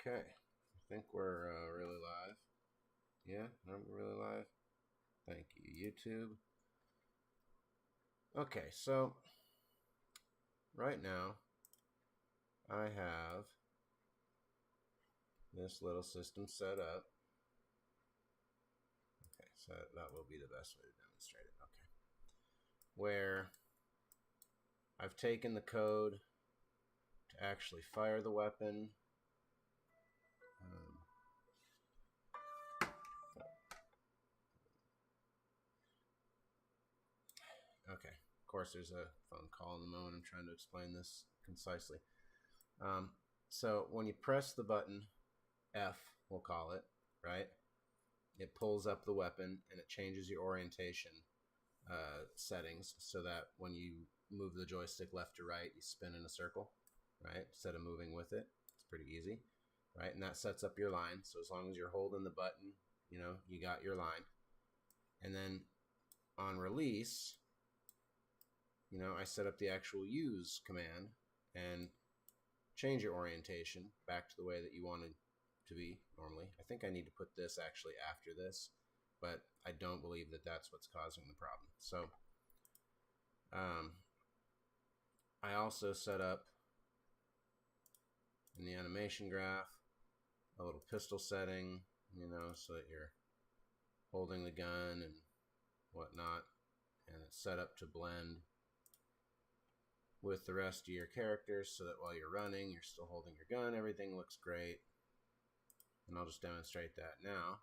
Okay, I think we're really live. Yeah, I'm really live. Thank you, YouTube. Okay, so right now I have this little system set up. Okay, so that will be the best way to demonstrate it. Okay, where I've taken the code to actually fire the weapon. Okay, of course there's a phone call in the moment. I'm trying to explain this concisely. So when you press the button F, we'll call it, right? It pulls up the weapon and it changes your orientation settings so that when you move the joystick left to right, you spin in a circle, right? Instead of moving with it. It's pretty easy, right? And that sets up your line. So as long as you're holding the button, you got your line. And then on release, I set up the actual use command and change your orientation back to the way that you wanted to be normally. I think I need to put this actually after this, but I don't believe that that's what's causing the problem. So I also set up in the animation graph a little pistol setting, so that you're holding the gun and whatnot, and it's set up to blend with the rest of your characters so that while you're running, you're still holding your gun. Everything looks great. And I'll just demonstrate that now.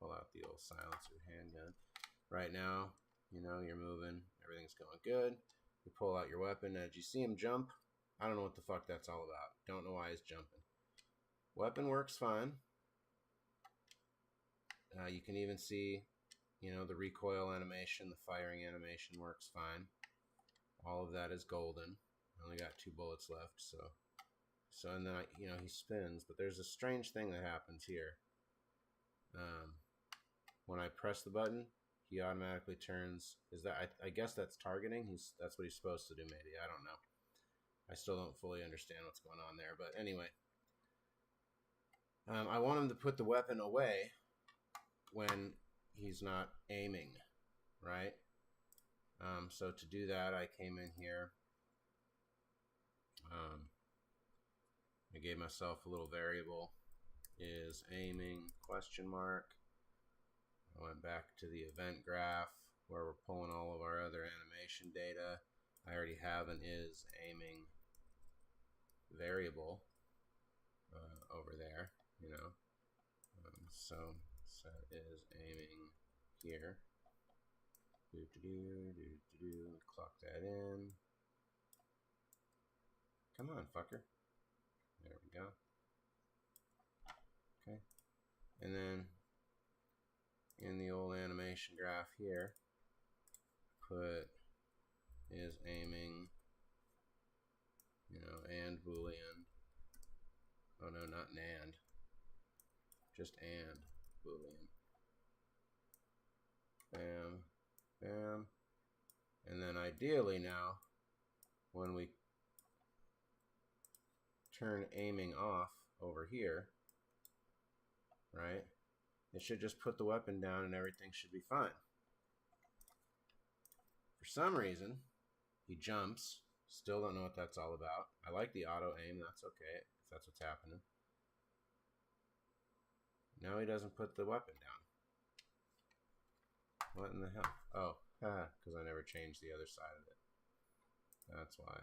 Pull out the old silencer handgun. Right now, you're moving. Everything's going good. You pull out your weapon. Now, did you see him jump? I don't know what the fuck that's all about. Don't know why he's jumping. Weapon works fine. You can even see, the recoil animation, the firing animation works fine. All of that is golden. I only got 2 bullets left, so and then he spins, but there's a strange thing that happens here. When I press the button, he automatically turns. I guess that's targeting. That's what he's supposed to do. Maybe, I don't know. I still don't fully understand what's going on there, but anyway, I want him to put the weapon away when he's not aiming, right? So to do that, I came in here. I gave myself a little variable, is aiming ? I went back to the event graph where we're pulling all of our other animation data. I already have an is aiming variable over there, so set is aiming here. Clock that in. Come on, fucker. There we go. Okay. And then in the old animation graph here, put is aiming, and Boolean. Oh no, not NAND. Just and Boolean. Bam, bam. And then ideally now, when we turn aiming off over here, right, it should just put the weapon down and everything should be fine. For some reason, he jumps. Still don't know what that's all about. I like the auto aim. That's okay if that's what's happening. Now he doesn't put the weapon down. What in the hell? Oh, because I never changed the other side of it. That's why.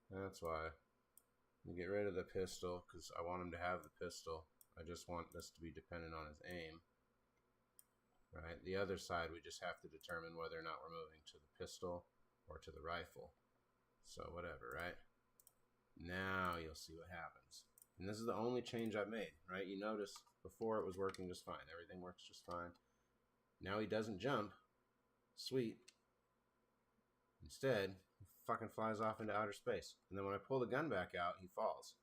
That's why. You get rid of the pistol because I want him to have the pistol. I just want this to be dependent on his aim. Right? The other side, we just have to determine whether or not we're moving to the pistol or to the rifle. So whatever, right? Now you'll see what happens. And this is the only change I've made, right? You notice before it was working just fine. Everything works just fine. Now he doesn't jump. Sweet. Instead, he fucking flies off into outer space. And then when I pull the gun back out, he falls.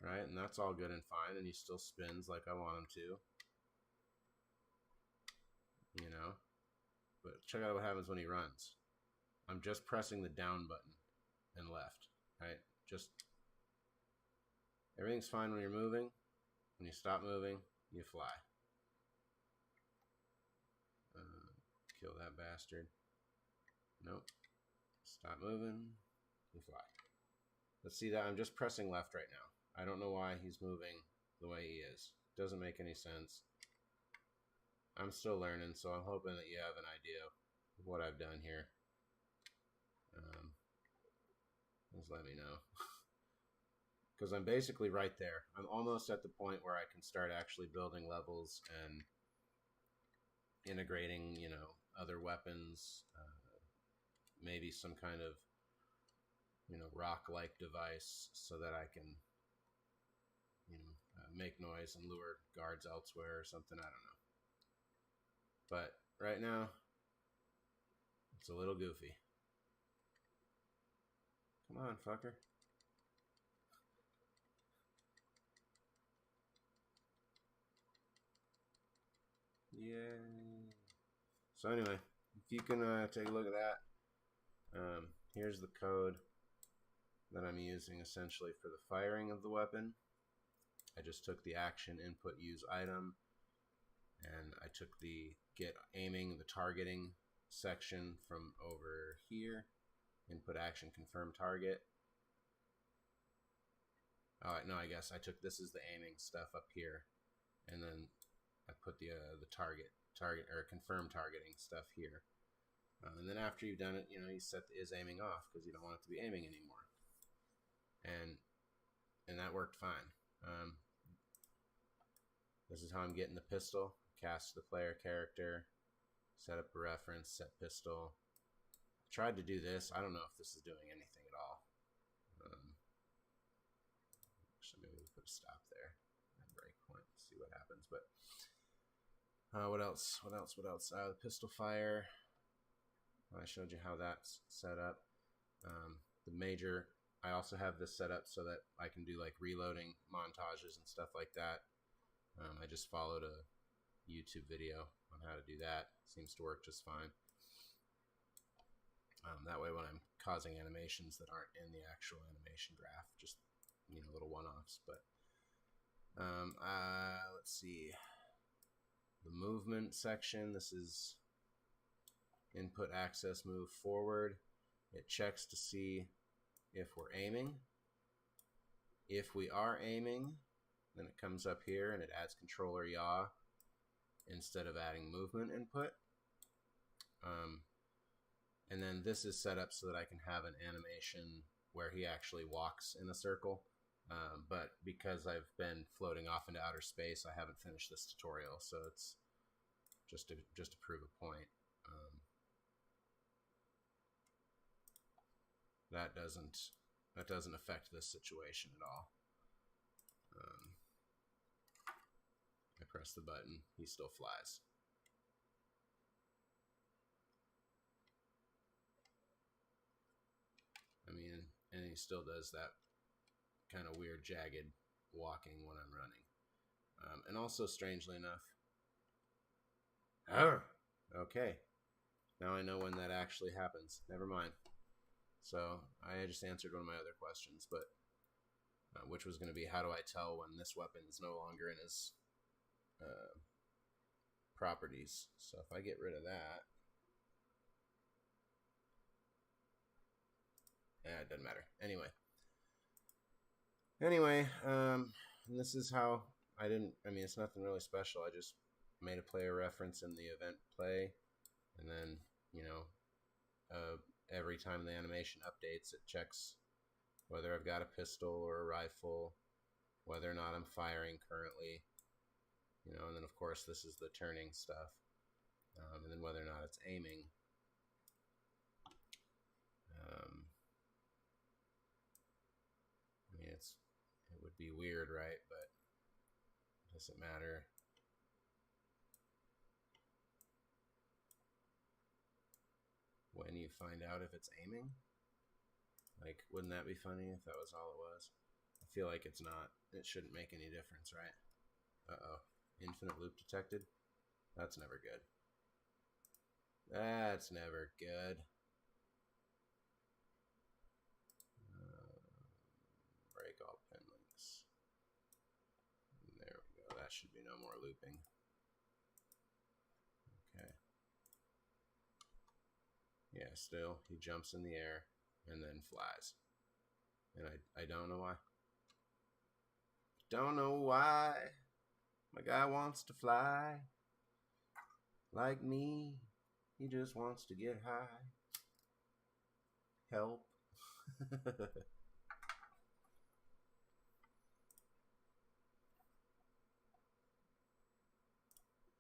Right? And that's all good and fine. And he still spins like I want him to. But check out what happens when he runs. I'm just pressing the down button and left. Right? Just Everything's fine when you're moving. When you stop moving, you fly. Kill that bastard. Nope. Stop moving, you fly. Let's see that. I'm just pressing left right now. I don't know why he's moving the way he is. Doesn't make any sense. I'm still learning, so I'm hoping that you have an idea of what I've done here. Just let me know. Because I'm basically right there. I'm almost at the point where I can start actually building levels and integrating, you know, other weapons, maybe some kind of, you know, rock-like device so that I can, you know, make noise and lure guards elsewhere or something. I don't know. But right now, it's a little goofy. Come on, fucker. Yay. So anyway, if you can take a look at that, here's the code that I'm using essentially for the firing of the weapon. I just took the action input use item, and I took the get aiming, the targeting section from over here, input action confirm target. Oh no, I guess I took this is the aiming stuff up here, and then I put the target or confirm targeting stuff here. And then after you've done it, you know, you set the is aiming off because you don't want it to be aiming anymore. And that worked fine. This is how I'm getting the pistol. Cast the player character, set up a reference, set pistol. I tried to do this. I don't know if this is doing anything at all. Actually, maybe we'll put a stop there at breakpoint. See what happens. But what else? The pistol fire. I showed you how that's set up. The major. I also have this set up so that I can do like reloading montages and stuff like that. I just followed a YouTube video on how to do that. Seems to work just fine. That way when I'm causing animations that aren't in the actual animation graph, just, you know, little one-offs. But let's see. The movement section, this is input access move forward. It checks to see if we're aiming. If we are aiming, then it comes up here and it adds controller yaw instead of adding movement input. And then this is set up so that I can have an animation where he actually walks in a circle. But because I've been floating off into outer space, I haven't finished this tutorial, so it's just to prove a point. That doesn't affect this situation at all. I press the button, he still flies. I mean, and he still does that kind of weird jagged walking when I'm running. And also, strangely enough, okay, now I know when that actually happens. Never mind. So I just answered one of my other questions, but which was going to be, how do I tell when this weapon is no longer in his properties? So if I get rid of that, it doesn't matter. Anyway, and this is how I mean, it's nothing really special. I just made a player reference in the event play, and then, you know, every time the animation updates, it checks whether I've got a pistol or a rifle, whether or not I'm firing currently, you know, and then of course this is the turning stuff, and then whether or not it's aiming. I mean, it would be weird, right? But it doesn't matter. When you find out if it's aiming, like, wouldn't that be funny if that was all it was? I feel like it's not. It shouldn't make any difference, right? Uh-oh. Infinite loop detected? That's never good. That's never good. Break all pin links. that should be no more looping. Okay. Yeah, still, he jumps in the air and then flies. And I don't know why. Don't know why my guy wants to fly. Like me, he just wants to get high. Help.